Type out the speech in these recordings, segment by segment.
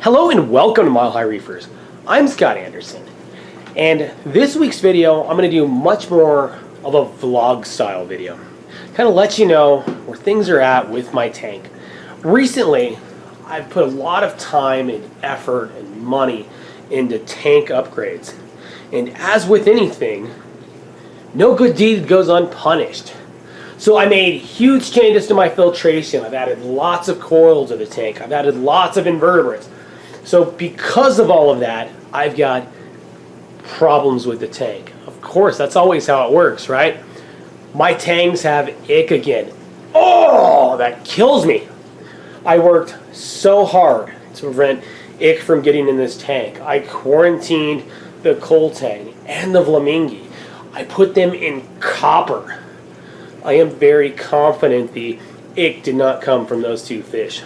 Hello and welcome to Mile High Reefers. I'm Scott Anderson, and this week's video I'm going to do much more of a vlog style video. Kind of let you know where things are at with my tank. Recently, I've put a lot of time and effort and money into tank upgrades. And as with anything, no good deed goes unpunished. So I made huge changes to my filtration. I've added lots of coral to the tank. I've added lots of invertebrates. So because of all of that, I've got problems with the tank. Of course, that's always how it works, right? My tanks have ick again. Oh, that kills me. I worked so hard to prevent ick from getting in this tank. I quarantined the coal tank and the flamingi. I put them in copper. I am very confident the ick did not come from those two fish.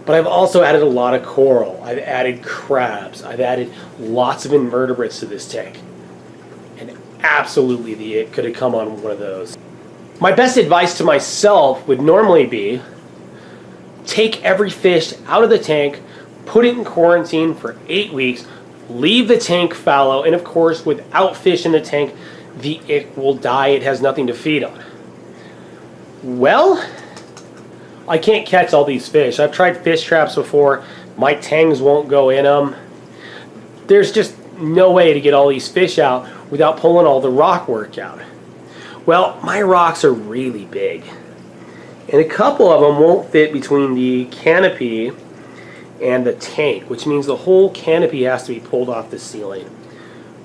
But I've also added a lot of coral. I've added crabs. I've added lots of invertebrates to this tank. And absolutely the ick could have come on one of those. My best advice to myself would normally be take every fish out of the tank, put it in quarantine for 8 weeks, leave the tank fallow, and of course without fish in the tank, the ick will die. It has nothing to feed on. Well, I can't catch all these fish. I've tried fish traps before. My tangs won't go in them. There's just no way to get all these fish out without pulling all the rock work out. Well, my rocks are really big. And a couple of them won't fit between the canopy and the tank, which means the whole canopy has to be pulled off the ceiling,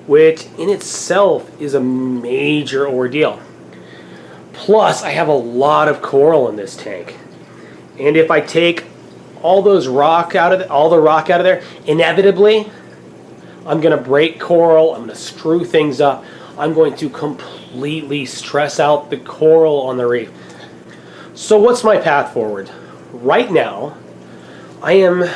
which in itself is a major ordeal. Plus, I have a lot of coral in this tank. And if I take all the rock out of there, inevitably, I'm going to break coral. I'm going to screw things up. I'm going to completely stress out the coral on the reef. So what's my path forward? Right now, I am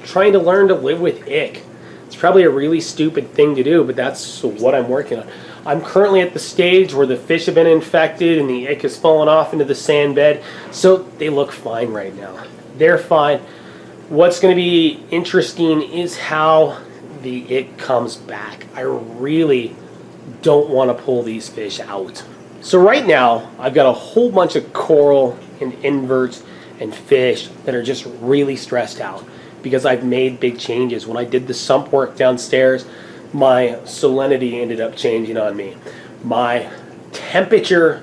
trying to learn to live with ick. It's probably a really stupid thing to do, but that's what I'm working on. I'm currently at the stage where the fish have been infected and the ick has fallen off into the sand bed, so they look fine right now. They're fine. What's going to be interesting is how the ick comes back. I really don't want to pull these fish out. So right now, I've got a whole bunch of coral and inverts and fish that are just really stressed out because I've made big changes. When I did the sump work downstairs, my salinity ended up changing on me. My temperature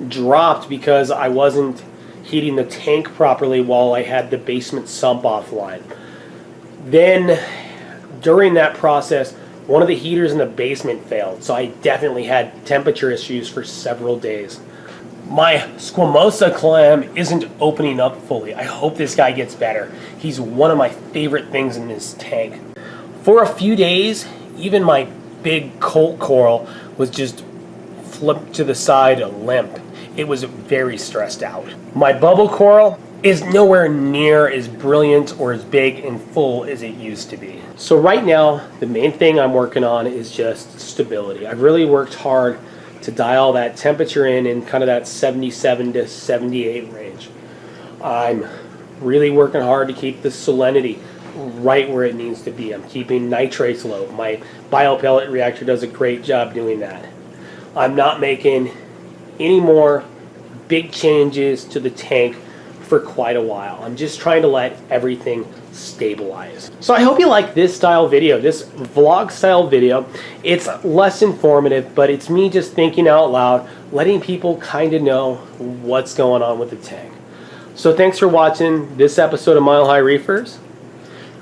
dropped because I wasn't heating the tank properly while I had the basement sump offline. Then, during that process, one of the heaters in the basement failed, so I definitely had temperature issues for several days. My squamosa clam isn't opening up fully. I hope this guy gets better. He's one of my favorite things in this tank. For a few days, even my big colt coral was just flipped to the side limp. It was very stressed out. My bubble coral is nowhere near as brilliant or as big and full as it used to be. So right now, the main thing I'm working on is just stability. I've really worked hard to dial that temperature in kind of that 77 to 78 range. I'm really working hard to keep the salinity right where it needs to be. I'm keeping nitrates low. My biopellet reactor does a great job doing that. I'm not making any more big changes to the tank for quite a while. I'm just trying to let everything stabilize. So I hope you like this style video, this vlog style video. It's less informative, but it's me just thinking out loud, letting people kind of know what's going on with the tank. So thanks for watching this episode of Mile High Reefers.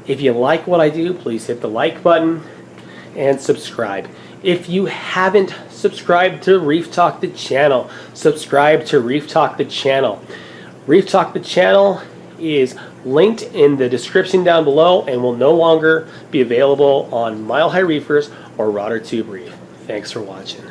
If you like what I do, please hit the like button and subscribe. If you haven't subscribed to Reef Talk the channel, subscribe to Reef Talk the channel. Reef Talk the channel is linked in the description down below and will no longer be available on Mile High Reefers or Rod or Tube Reef. Thanks for watching.